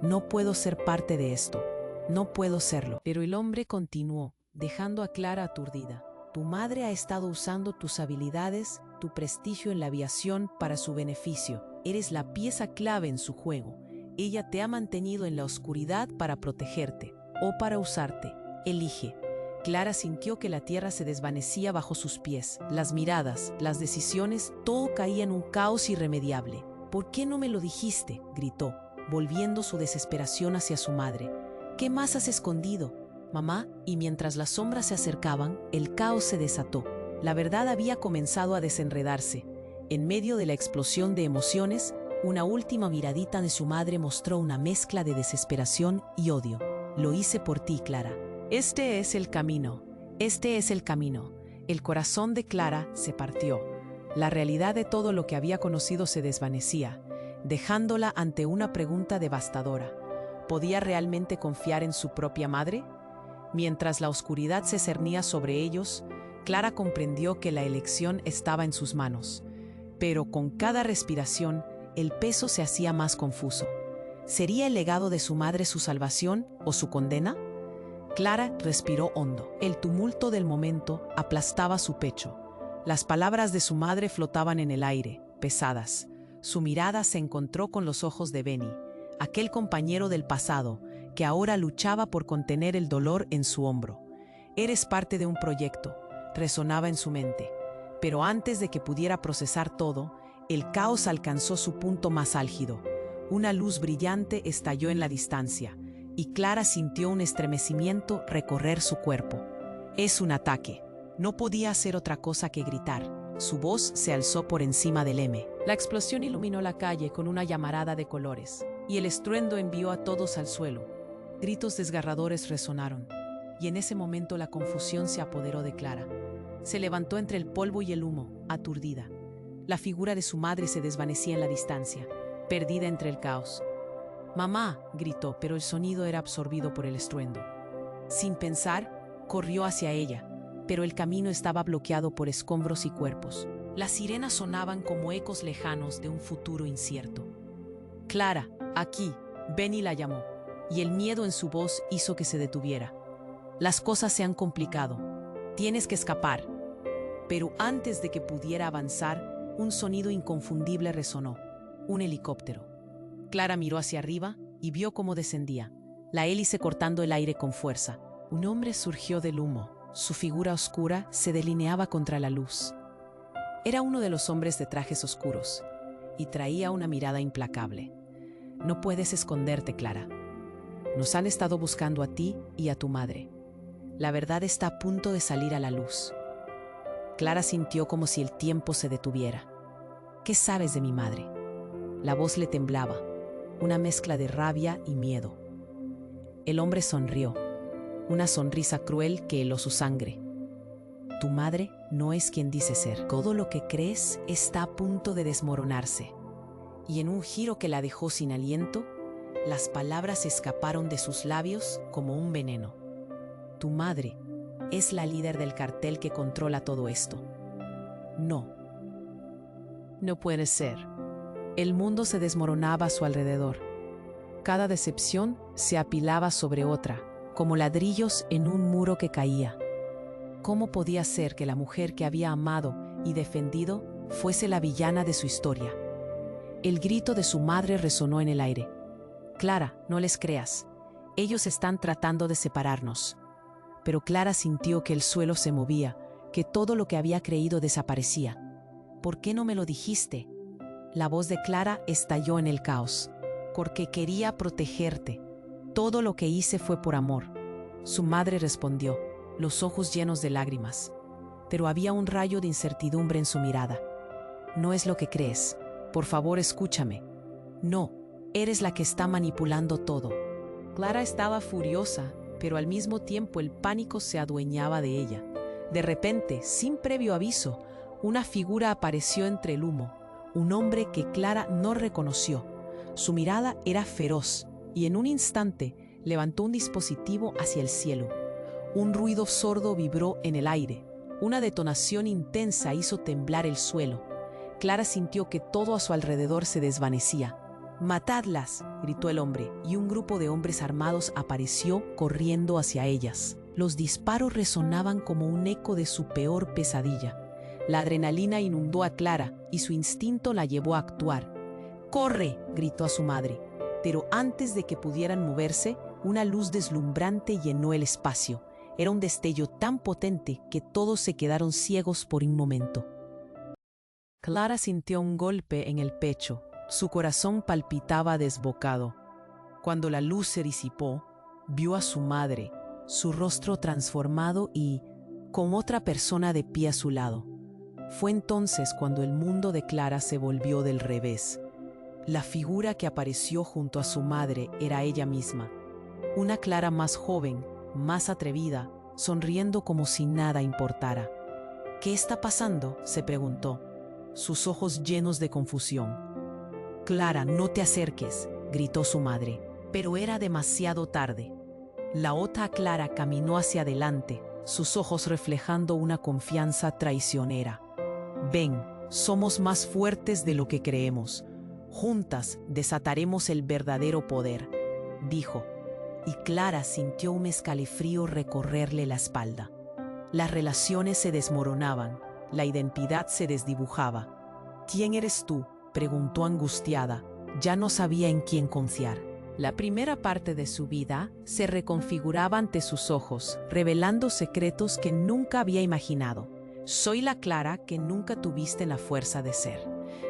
«No puedo ser parte de esto. No puedo serlo». Pero el hombre continuó, dejando a Clara aturdida. «Tu madre ha estado usando tus habilidades, tu prestigio en la aviación para su beneficio. Eres la pieza clave en su juego. Ella te ha mantenido en la oscuridad para protegerte o para usarte. Elige». Clara sintió que la tierra se desvanecía bajo sus pies. Las miradas, las decisiones, todo caía en un caos irremediable. «¿Por qué no me lo dijiste?», gritó, volviendo su desesperación hacia su madre. «¿Qué más has escondido, mamá?». Y mientras las sombras se acercaban, el caos se desató. La verdad había comenzado a desenredarse. En medio de la explosión de emociones, una última miradita de su madre mostró una mezcla de desesperación y odio. «Lo hice por ti, Clara. Este es el camino. Este es el camino». El corazón de Clara se partió. La realidad de todo lo que había conocido se desvanecía, dejándola ante una pregunta devastadora. ¿Podía realmente confiar en su propia madre? Mientras la oscuridad se cernía sobre ellos, Clara comprendió que la elección estaba en sus manos. Pero con cada respiración, el peso se hacía más confuso. ¿Sería el legado de su madre su salvación o su condena? Clara respiró hondo. El tumulto del momento aplastaba su pecho. Las palabras de su madre flotaban en el aire, pesadas. Su mirada se encontró con los ojos de Benny, aquel compañero del pasado que ahora luchaba por contener el dolor en su hombro. «Eres parte de un proyecto», resonaba en su mente. Pero antes de que pudiera procesar todo, el caos alcanzó su punto más álgido. Una luz brillante estalló en la distancia, y Clara sintió un estremecimiento recorrer su cuerpo. «Es un ataque». No podía hacer otra cosa que gritar. Su voz se alzó por encima del M. La explosión iluminó la calle con una llamarada de colores, y el estruendo envió a todos al suelo. Gritos desgarradores resonaron, y en ese momento la confusión se apoderó de Clara. Se levantó entre el polvo y el humo, aturdida. La figura de su madre se desvanecía en la distancia, perdida entre el caos. «Mamá», gritó, pero el sonido era absorbido por el estruendo. Sin pensar, corrió hacia ella, pero el camino estaba bloqueado por escombros y cuerpos. Las sirenas sonaban como ecos lejanos de un futuro incierto. «Clara, aquí», Benny la llamó, y el miedo en su voz hizo que se detuviera. «Las cosas se han complicado. Tienes que escapar». Pero antes de que pudiera avanzar, un sonido inconfundible resonó. Un helicóptero. Clara miró hacia arriba y vio cómo descendía, la hélice cortando el aire con fuerza. Un hombre surgió del humo. Su figura oscura se delineaba contra la luz. Era uno de los hombres de trajes oscuros, y traía una mirada implacable. «No puedes esconderte, Clara. Nos han estado buscando a ti y a tu madre. La verdad está a punto de salir a la luz». Clara sintió como si el tiempo se detuviera. «¿Qué sabes de mi madre?». La voz le temblaba, una mezcla de rabia y miedo. El hombre sonrió, una sonrisa cruel que heló su sangre. «Tu madre no es quien dice ser. Todo lo que crees está a punto de desmoronarse». Y en un giro que la dejó sin aliento, las palabras escaparon de sus labios como un veneno. «Tu madre es la líder del cartel que controla todo esto». «No. No puede ser». El mundo se desmoronaba a su alrededor. Cada decepción se apilaba sobre otra, como ladrillos en un muro que caía. ¿Cómo podía ser que la mujer que había amado y defendido fuese la villana de su historia? El grito de su madre resonó en el aire. «Clara, no les creas. Ellos están tratando de separarnos». Pero Clara sintió que el suelo se movía, que todo lo que había creído desaparecía. «¿Por qué no me lo dijiste?». La voz de Clara estalló en el caos. «Porque quería protegerte. Todo lo que hice fue por amor». Su madre respondió, los ojos llenos de lágrimas. Pero había un rayo de incertidumbre en su mirada. «No es lo que crees. Por favor, escúchame. No, eres la que está manipulando todo». Clara estaba furiosa, pero al mismo tiempo el pánico se adueñaba de ella. De repente, sin previo aviso, una figura apareció entre el humo. Un hombre que Clara no reconoció. Su mirada era feroz y en un instante levantó un dispositivo hacia el cielo. Un ruido sordo vibró en el aire. Una detonación intensa hizo temblar el suelo. Clara sintió que todo a su alrededor se desvanecía. «¡Matadlas!», gritó el hombre, y un grupo de hombres armados apareció corriendo hacia ellas. Los disparos resonaban como un eco de su peor pesadilla. La adrenalina inundó a Clara y su instinto la llevó a actuar. «¡Corre!», gritó a su madre. Pero antes de que pudieran moverse, una luz deslumbrante llenó el espacio. Era un destello tan potente que todos se quedaron ciegos por un momento. Clara sintió un golpe en el pecho. Su corazón palpitaba desbocado. Cuando la luz se disipó, vio a su madre, su rostro transformado y con otra persona de pie a su lado. Fue entonces cuando el mundo de Clara se volvió del revés. La figura que apareció junto a su madre era ella misma. Una Clara más joven, más atrevida, sonriendo como si nada importara. «¿Qué está pasando?», se preguntó, sus ojos llenos de confusión. «Clara, no te acerques», gritó su madre, pero era demasiado tarde. La otra Clara caminó hacia adelante, sus ojos reflejando una confianza traicionera. «Ven, somos más fuertes de lo que creemos. Juntas desataremos el verdadero poder», dijo, y Clara sintió un escalofrío recorrerle la espalda. Las relaciones se desmoronaban, la identidad se desdibujaba. «¿Quién eres tú?», preguntó angustiada. Ya no sabía en quién confiar. La primera parte de su vida se reconfiguraba ante sus ojos, revelando secretos que nunca había imaginado. «Soy la Clara que nunca tuviste la fuerza de ser,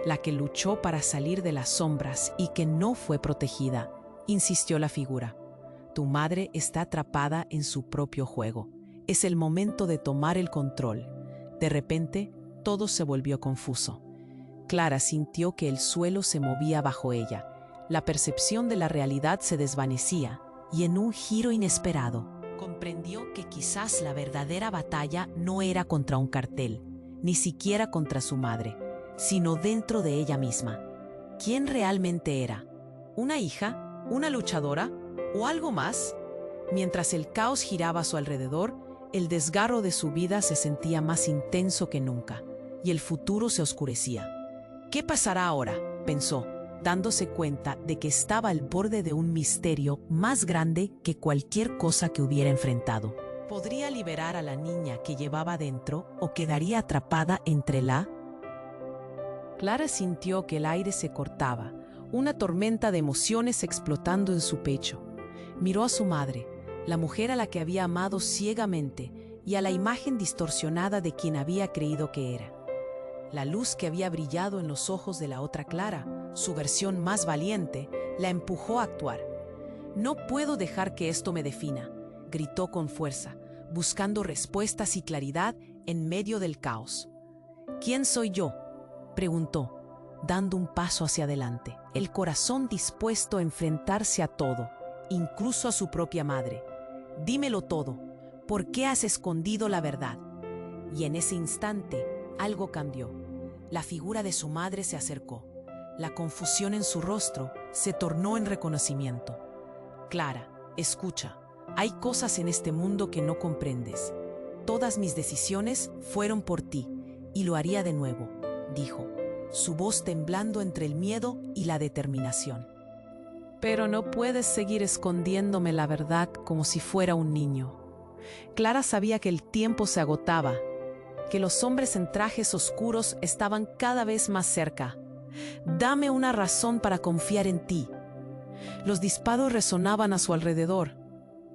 la que luchó para salir de las sombras y que no fue protegida», insistió la figura. «Tu madre está atrapada en su propio juego. Es el momento de tomar el control». De repente, todo se volvió confuso. Clara sintió que el suelo se movía bajo ella. La percepción de la realidad se desvanecía y en un giro inesperado, comprendió que quizás la verdadera batalla no era contra un cartel, ni siquiera contra su madre, sino dentro de ella misma. ¿Quién realmente era? ¿Una hija? ¿Una luchadora? ¿O algo más? Mientras el caos giraba a su alrededor, el desgarro de su vida se sentía más intenso que nunca, y el futuro se oscurecía. «¿Qué pasará ahora?», pensó, dándose cuenta de que estaba al borde de un misterio más grande que cualquier cosa que hubiera enfrentado. ¿Podría liberar a la niña que llevaba dentro o quedaría atrapada entre la...? Clara sintió que el aire se cortaba, una tormenta de emociones explotando en su pecho. Miró a su madre, la mujer a la que había amado ciegamente, y a la imagen distorsionada de quien había creído que era. La luz que había brillado en los ojos de la otra Clara, su versión más valiente, la empujó a actuar. «No puedo dejar que esto me defina», gritó con fuerza, buscando respuestas y claridad en medio del caos. «¿Quién soy yo?», preguntó, dando un paso hacia adelante, el corazón dispuesto a enfrentarse a todo, incluso a su propia madre. «Dímelo todo. ¿Por qué has escondido la verdad?». Y en ese instante, algo cambió. La figura de su madre se acercó. La confusión en su rostro se tornó en reconocimiento. «Clara, escucha. Hay cosas en este mundo que no comprendes. Todas mis decisiones fueron por ti, y lo haría de nuevo», dijo, su voz temblando entre el miedo y la determinación. «Pero no puedes seguir escondiéndome la verdad como si fuera un niño». Clara sabía que el tiempo se agotaba, que los hombres en trajes oscuros estaban cada vez más cerca. «Dame una razón para confiar en ti». Los disparos resonaban a su alrededor.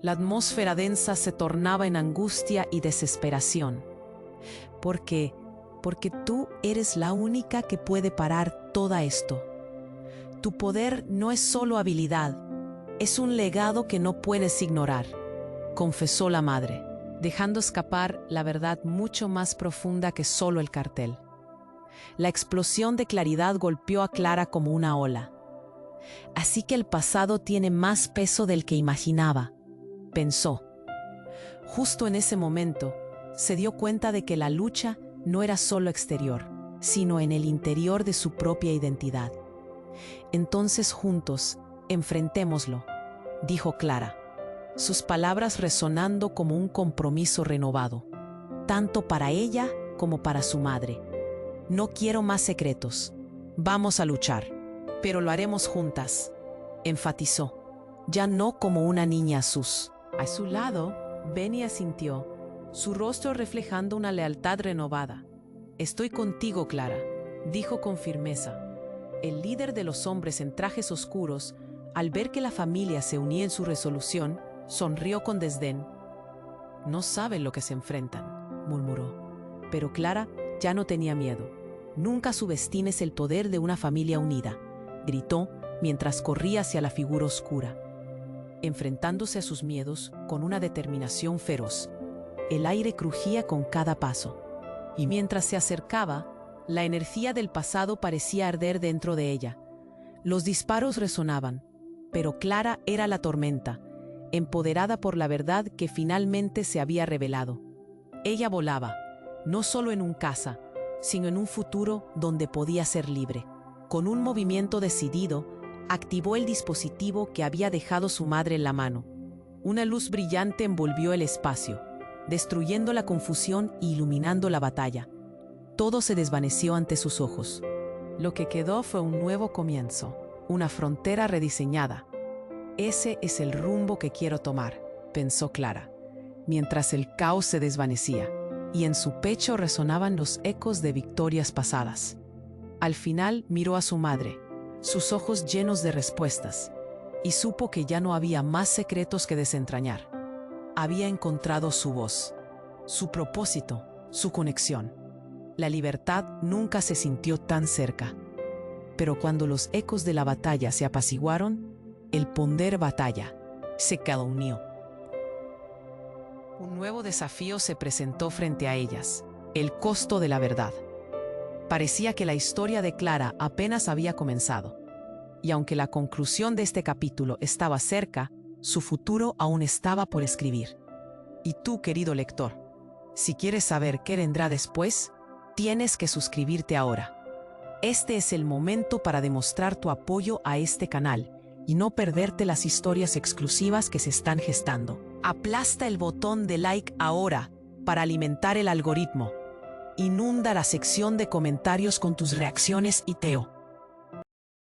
La atmósfera densa se tornaba en angustia y desesperación. Porque tú eres la única que puede parar todo esto. Tu poder no es solo habilidad, es un legado que no puedes ignorar», confesó la madre, dejando escapar la verdad mucho más profunda que solo el cartel. La explosión de claridad golpeó a Clara como una ola. «Así que el pasado tiene más peso del que imaginaba», pensó. Justo en ese momento, se dio cuenta de que la lucha no era solo exterior, sino en el interior de su propia identidad. «Entonces juntos, enfrentémoslo», dijo Clara, sus palabras resonando como un compromiso renovado, tanto para ella como para su madre. «No quiero más secretos. Vamos a luchar, pero lo haremos juntas», enfatizó, ya no como una niña a su lado. Benny asintió, su rostro reflejando una lealtad renovada. «Estoy contigo, Clara», dijo con firmeza. El líder de los hombres en trajes oscuros, al ver que la familia se unía en su resolución, sonrió con desdén. No saben lo que se enfrentan, murmuró. Pero Clara ya no tenía miedo. Nunca subestimes el poder de una familia unida, gritó mientras corría hacia la figura oscura, enfrentándose a sus miedos con una determinación feroz. El aire crujía con cada paso, y mientras se acercaba, la energía del pasado parecía arder dentro de ella. Los disparos resonaban, pero Clara era la tormenta, empoderada por la verdad que finalmente se había revelado. Ella volaba, no solo en un caza, sino en un futuro donde podía ser libre. Con un movimiento decidido, activó el dispositivo que había dejado su madre en la mano. Una luz brillante envolvió el espacio, destruyendo la confusión e iluminando la batalla. Todo se desvaneció ante sus ojos. Lo que quedó fue un nuevo comienzo, una frontera rediseñada. Ese es el rumbo que quiero tomar, pensó Clara, mientras el caos se desvanecía, y en su pecho resonaban los ecos de victorias pasadas. Al final miró a su madre, sus ojos llenos de respuestas, y supo que ya no había más secretos que desentrañar. Había encontrado su voz, su propósito, su conexión. La libertad nunca se sintió tan cerca. Pero cuando los ecos de la batalla se apaciguaron, el ponder batalla se unió. Un nuevo desafío se presentó frente a ellas, el costo de la verdad. Parecía que la historia de Clara apenas había comenzado. Y aunque la conclusión de este capítulo estaba cerca, su futuro aún estaba por escribir. Y tú, querido lector, si quieres saber qué vendrá después, tienes que suscribirte ahora. Este es el momento para demostrar tu apoyo a este canal y no perderte las historias exclusivas que se están gestando. Aplasta el botón de like ahora para alimentar el algoritmo. Inunda la sección de comentarios con tus reacciones y teo.